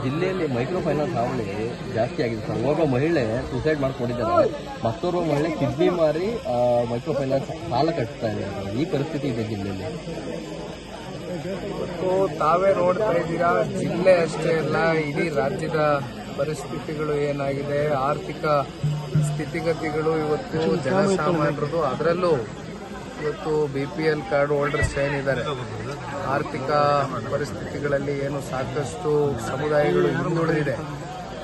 ಜಿಲ್ಲೆಯಲ್ಲಿ micro finance ಹಾವಳಿ ಜಾಸ್ತಿ ಆಗಿದೆ ಸರ್. ಒಬ್ಬ ಮಹಿಳೆ ಸೂಸೈಡ್ ಮಾಡ್ಕೊಂಡಿದ್ದಾರೆ, ಮತ್ತೋರ್ವ ಮಹಿಳೆ ಕಿಡ್ನಿ ಮಾರಿ ಮೈಕ್ರೋ ಫೈನಾನ್ಸ್ ಸಾಲ ಕಟ್ತಾ ಇದ್ದಾರೆ. ಈ ಪರಿಸ್ಥಿತಿ ಇದೆ ಜಿಲ್ಲೆಯಲ್ಲಿ. ತಾವೇ ನೋಡ್ತಾ ಇದ್ದೀರಾ, ಜಿಲ್ಲೆ ಅಷ್ಟೇ ಅಲ್ಲ ಇಡೀ ರಾಜ್ಯದ ಪರಿಸ್ಥಿತಿಗಳು ಏನಾಗಿದೆ, ಆರ್ಥಿಕ ಸ್ಥಿತಿಗತಿಗಳು ಇವತ್ತು ಜನಸಾಮಾನ್ಯರದು, ಅದರಲ್ಲೂ ಇವತ್ತು BPL ಕಾರ್ಡ್ ಹೋಲ್ಡರ್ಸ್ ಏನಿದ್ದಾರೆ, ಆರ್ಥಿಕ ಪರಿಸ್ಥಿತಿಗಳಲ್ಲಿ ಏನು ಸಾಕಷ್ಟು ಸಮುದಾಯಗಳು ಹಿಂದುಳಿದಿದೆ,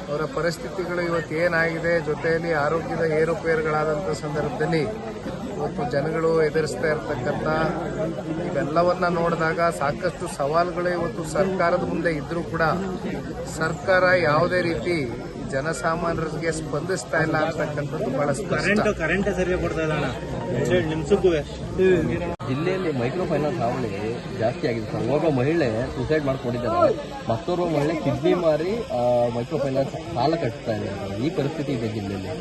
ಅವರ ಪರಿಸ್ಥಿತಿಗಳು ಇವತ್ತು ಏನಾಗಿದೆ, ಜೊತೆಯಲ್ಲಿ ಆರೋಗ್ಯದ ಏರುಪೇರುಗಳಾದಂಥ ಸಂದರ್ಭದಲ್ಲಿ ಇವತ್ತು ಜನಗಳು ಎದುರಿಸ್ತಾ ಇರತಕ್ಕಂಥ ಇವೆಲ್ಲವನ್ನ ನೋಡಿದಾಗ ಸಾಕಷ್ಟು ಸವಾಲುಗಳು ಇವತ್ತು ಸರ್ಕಾರದ ಮುಂದೆ ಇದ್ರೂ ಕೂಡ ಸರ್ಕಾರ ಯಾವುದೇ ರೀತಿ ಜನಸಾಮಾನ್ಯರಿಗೆ ಸ್ಪಂದಿಸ್ತಾ ಇಲ್ಲ ಅಂತಕ್ಕಂಥದ್ದು ಬಹಳ ಕರೆಂಟ್ ಸರಿಯಾಗಿ ಕೊಡ್ತಾ ಇಲ್ಲ. ಜಿಲ್ಲೆಯಲ್ಲಿ ಮೈಕ್ರೋ ಫೈನಾನ್ಸ್ ಹಾವಳಿ ಜಾಸ್ತಿ ಆಗಿದೆ ಸರ್. ಒಬ್ಬ ಮಹಿಳೆ ಸೂಸೈಡ್ ಮಾಡ್ಕೊಂಡಿದ್ದಾರೆ, ಮತ್ತೋರ್ವ ಮಹಿಳೆ ಕಿಡ್ನಿ ಮಾರಿ ಮೈಕ್ರೋ ಫೈನಾನ್ಸ್ ಸಾಲ ಕಟ್ತಾ ಇದ್ದಾರೆ. ಈ ಪರಿಸ್ಥಿತಿ ಇದೆ ಜಿಲ್ಲೆಯಲ್ಲಿ.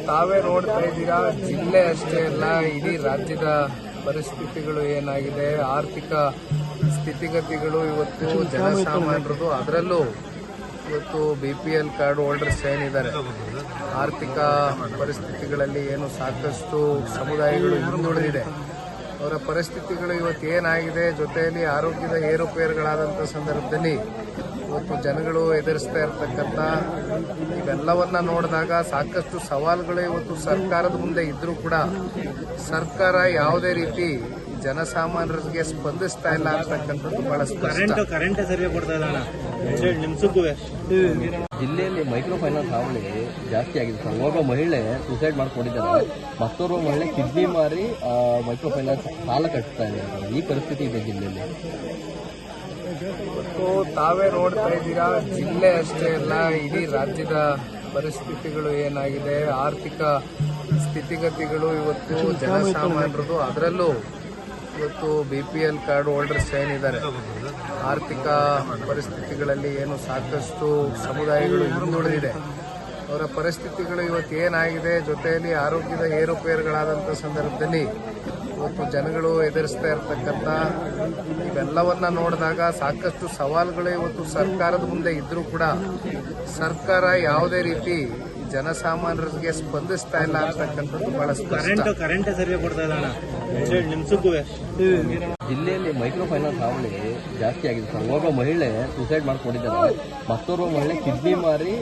ತಾವೇ ನೋಡ್ತಾ ಇದ್ದೀರಾ, ಜಿಲ್ಲೆ ಅಷ್ಟೇ ಅಲ್ಲ ಇಡೀ ರಾಜ್ಯದ ಪರಿಸ್ಥಿತಿಗಳು ಏನಾಗಿದೆ, ಆರ್ಥಿಕ ಸ್ಥಿತಿಗತಿಗಳು ಇವತ್ತು ಜನಸಾಮಾನ್ಯರದು, ಅದರಲ್ಲೂ ಇವತ್ತು BPL ಕಾರ್ಡ್ ಹೋಲ್ಡರ್ಸ್ ಏನಿದ್ದಾರೆ, ಆರ್ಥಿಕ ಪರಿಸ್ಥಿತಿಗಳಲ್ಲಿ ಏನು ಸಾಕಷ್ಟು ಸಮುದಾಯಗಳು ಹಿಂದುಳಿದಿದೆ, ಅವರ ಪರಿಸ್ಥಿತಿಗಳು ಇವತ್ತು ಏನಾಗಿದೆ, ಜೊತೆಯಲ್ಲಿ ಆರೋಗ್ಯದ ಏರುಪೇರುಗಳಾದಂಥ ಸಂದರ್ಭದಲ್ಲಿ ಇವತ್ತು ಜನಗಳು ಎದುರಿಸ್ತಾ ಇರತಕ್ಕಂಥ ಇವೆಲ್ಲವನ್ನ ನೋಡಿದಾಗ ಸಾಕಷ್ಟು ಸವಾಲುಗಳು ಇವತ್ತು ಸರ್ಕಾರದ ಮುಂದೆ ಇದ್ರೂ ಕೂಡ ಸರ್ಕಾರ ಯಾವುದೇ ರೀತಿ ಜನಸಾಮಾನ್ಯರಿಗೆ ಸ್ಪಂದಿಸ್ತಾ ಇಲ್ಲ ಅಂತಕ್ಕಂಥದ್ದು ಬಹಳ ಕರೆಂಟ್ ಸರಿಯಾಗಿ ಕೊಡ್ತಾ ಇಲ್ಲ. ಜಿಲ್ಲೆಯಲ್ಲಿ ಮೈಕ್ರೋ ಫೈನಾನ್ಸ್ ಹಾವಳಿ ಜಾಸ್ತಿ ಆಗಿದೆ ಸರ್. ಒಬ್ಬ ಮಹಿಳೆ ಸೂಸೈಡ್ ಮಾಡ್ಕೊಂಡಿದ್ದಾರೆ, ಮತ್ತೋರ್ವ ಮಹಿಳೆ ಕಿಡ್ನಿ ಮಾರಿ ಮೈಕ್ರೋ ಫೈನಾನ್ಸ್ ಸಾಲ ಕಟ್ತಾ ಇದ್ದಾರೆ. ಈ ಪರಿಸ್ಥಿತಿ ಇದೆ ಜಿಲ್ಲೆಯಲ್ಲಿ. ತಾವೇ ನೋಡ್ತಾ ಇದ್ದೀರಾ, ಜಿಲ್ಲೆ ಅಷ್ಟೇ ಅಲ್ಲ ಇಡೀ ರಾಜ್ಯದ ಪರಿಸ್ಥಿತಿಗಳು ಏನಾಗಿದೆ, ಆರ್ಥಿಕ ಸ್ಥಿತಿಗತಿಗಳು ಇವತ್ತು ಜನಸಾಮಾನ್ಯರದು, ಅದರಲ್ಲೂ ಇವತ್ತು BPL ಕಾರ್ಡ್ ಹೋಲ್ಡರ್ಸ್ ಏನಿದ್ದಾರೆ, ಆರ್ಥಿಕ ಪರಿಸ್ಥಿತಿಗಳಲ್ಲಿ ಏನು ಸಾಕಷ್ಟು ಸಮುದಾಯಗಳು ಹಿಂದುಳಿದಿದೆ, ಅವರ ಪರಿಸ್ಥಿತಿಗಳು ಇವತ್ತು ಏನಾಗಿದೆ, ಜೊತೆಯಲ್ಲಿ ಆರೋಗ್ಯದ ಏರುಪೇರುಗಳಾದಂಥ ಸಂದರ್ಭದಲ್ಲಿ ಇವತ್ತು ಜನಗಳು ಎದುರಿಸ್ತಾ ಇರತಕ್ಕಂಥ ಇವೆಲ್ಲವನ್ನ ನೋಡಿದಾಗ ಸಾಕಷ್ಟು ಸವಾಲುಗಳು ಇವತ್ತು ಸರ್ಕಾರದ ಮುಂದೆ ಇದ್ರೂ ಕೂಡ ಸರ್ಕಾರ ಯಾವುದೇ ರೀತಿ ಜನಸಾಮಾನ್ಯರಿಗೆ ಸ್ಪಂದಿಸ್ತಾ ಇಲ್ಲ ಅಂತಕ್ಕಂಥದ್ದು ಬಹಳ ಕರೆಂಟ್ ಸರಿಯಾಗಿ ಕೊಡ್ತಾ ಇಲ್ಲ. ಜಿಲ್ಲೆಯಲ್ಲಿ ಮೈಕ್ರೋ ಫೈನಾನ್ಸ್ ಹಾವಳಿ ಜಾಸ್ತಿ ಆಗಿದೆ ಸರ್. ಒಬ್ಬ ಮಹಿಳೆ ಸೂಸೈಡ್ ಮಾಡ್ಕೊಂಡಿದ್ದಾರೆ, ಮತ್ತೋರ್ವ ಮಹಿಳೆ ಕಿಡ್ನಿ ಮಾರಿ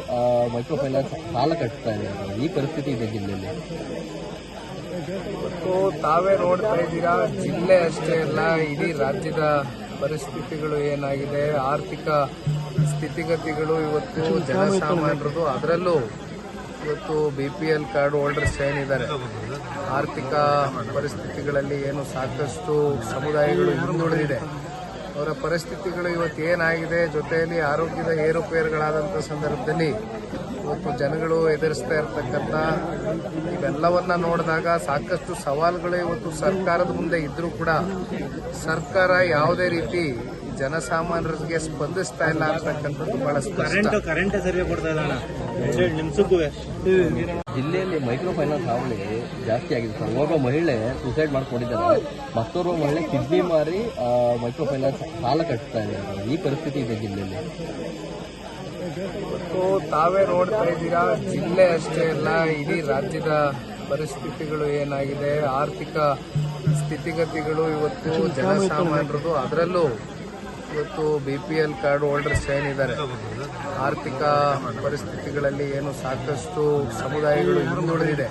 ಮೈಕ್ರೋ ಫೈನಾನ್ಸ್ ಸಾಲ ಕಟ್ತಾ ಇದ್ದಾರೆ. ಈ ಪರಿಸ್ಥಿತಿ ಇದೆ ಜಿಲ್ಲೆಯಲ್ಲಿ. ತಾವೇ ನೋಡ್ತಾ ಇದ್ದೀರಾ, ಜಿಲ್ಲೆ ಅಷ್ಟೇ ಅಲ್ಲ ಇಡೀ ರಾಜ್ಯದ ಪರಿಸ್ಥಿತಿಗಳು ಏನಾಗಿದೆ, ಆರ್ಥಿಕ ಸ್ಥಿತಿಗತಿಗಳು ಇವತ್ತು ಜನಸಾಮಾನ್ಯರದು, ಅದರಲ್ಲೂ ಇವತ್ತು BPL ಕಾರ್ಡ್ ಹೋಲ್ಡರ್ಸ್ ಏನಿದ್ದಾರೆ, ಆರ್ಥಿಕ ಪರಿಸ್ಥಿತಿಗಳಲ್ಲಿ ಏನು ಸಾಕಷ್ಟು ಸಮುದಾಯಗಳು ಹಿಂದುಳಿದಿದೆ, ಅವರ ಪರಿಸ್ಥಿತಿಗಳು ಇವತ್ತು ಏನಾಗಿದೆ, ಜೊತೆಯಲ್ಲಿ ಆರೋಗ್ಯದ ಏರುಪೇರುಗಳಾದಂಥ ಸಂದರ್ಭದಲ್ಲಿ ಇವತ್ತು ಜನಗಳು ಎದುರಿಸ್ತಾ ಇರತಕ್ಕಂಥ ಇವೆಲ್ಲವನ್ನ ನೋಡಿದಾಗ ಸಾಕಷ್ಟು ಸವಾಲುಗಳು ಇವತ್ತು ಸರ್ಕಾರದ ಮುಂದೆ ಇದ್ರೂ ಕೂಡ ಸರ್ಕಾರ ಯಾವುದೇ ರೀತಿ ಜನಸಾಮಾನ್ಯರಿಗೆ ಸ್ಪಂದಿಸ್ತಾ ಇಲ್ಲ ಅಂತಕ್ಕಂಥದ್ದು ಬಹಳ ಕರೆಂಟ್ ಸರಿಯಾಗಿ ಕೊಡ್ತಾ ಇಲ್ಲ. ಜಿಲ್ಲೆಯಲ್ಲಿ ಮೈಕ್ರೋ ಫೈನಾನ್ಸ್ ಹಾವಳಿ ಜಾಸ್ತಿ ಆಗಿದೆ ಸರ್. ಒಬ್ಬ ಮಹಿಳೆ ಸೂಸೈಡ್ ಮಾಡ್ಕೊಂಡಿದ್ದಾರೆ, ಮತ್ತೋರ್ವ ಮಹಿಳೆ ಕಿಡ್ನಿ ಮಾರಿ ಮೈಕ್ರೋ ಫೈನಾನ್ಸ್ ಸಾಲ ಕಟ್ತಾ ಇದ್ದಾರೆ. ಈ ಪರಿಸ್ಥಿತಿ ಇದೆ ಜಿಲ್ಲೆಯಲ್ಲಿ. ತಾವೇ ನೋಡ್ತಾ ಇದ್ದೀರಾ, ಜಿಲ್ಲೆ ಅಷ್ಟೇ ಅಲ್ಲ ಇಡೀ ರಾಜ್ಯದ ಪರಿಸ್ಥಿತಿಗಳು ಏನಾಗಿದೆ, ಆರ್ಥಿಕ ಸ್ಥಿತಿಗತಿಗಳು ಇವತ್ತು ಜನಸಾಮಾನ್ಯರದು, ಅದರಲ್ಲೂ ಇವತ್ತು BPL ಕಾರ್ಡ್ ಹೋಲ್ಡರ್ಸ್ ಏನಿದ್ದಾರೆ, ಆರ್ಥಿಕ ಪರಿಸ್ಥಿತಿಗಳಲ್ಲಿ ಏನು ಸಾಕಷ್ಟು ಸಮುದಾಯಗಳು ಹಿಂದುಳಿದಿದೆ,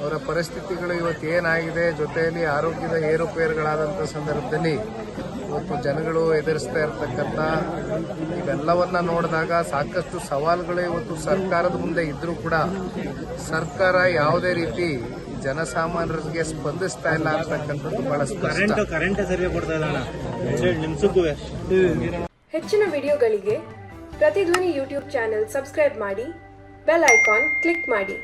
ಅವರ ಪರಿಸ್ಥಿತಿಗಳು ಇವತ್ತು ಏನಾಗಿದೆ, ಜೊತೆಯಲ್ಲಿ ಆರೋಗ್ಯದ ಏರುಪೇರುಗಳಾದಂಥ ಸಂದರ್ಭದಲ್ಲಿ ಇವತ್ತು ಜನಗಳು ಎದುರಿಸ್ತಾ ಇರತಕ್ಕಂಥ ಇವೆಲ್ಲವನ್ನ ನೋಡಿದಾಗ ಸಾಕಷ್ಟು ಸವಾಲುಗಳು ಇವತ್ತು ಸರ್ಕಾರದ ಮುಂದೆ ಇದ್ರೂ ಕೂಡ ಸರ್ಕಾರ ಯಾವುದೇ ರೀತಿ ಜನಸಾಮಾನ್ಯರಿಗೆ ಸ್ಪಂದಿಸ್ತಾ ಇಲ್ಲ ಅಂತಕ್ಕಂಥದ್ದು ಬಹಳ ಕರೆಂಟ್ ಸರಿಯಾಗಿ ಕೊಡ್ತಾ ಇಲ್ಲ. ಹೆಚ್ಚಿನ ವಿಡಿಯೋಗಳಿಗೆ ಪ್ರತಿಧ್ವನಿ ಯೂಟ್ಯೂಬ್ ಚಾನೆಲ್ ಸಬ್ಸ್ಕ್ರೈಬ್ ಮಾಡಿ, ಬೆಲ್ ಐಕಾನ್ ಕ್ಲಿಕ್ ಮಾಡಿ.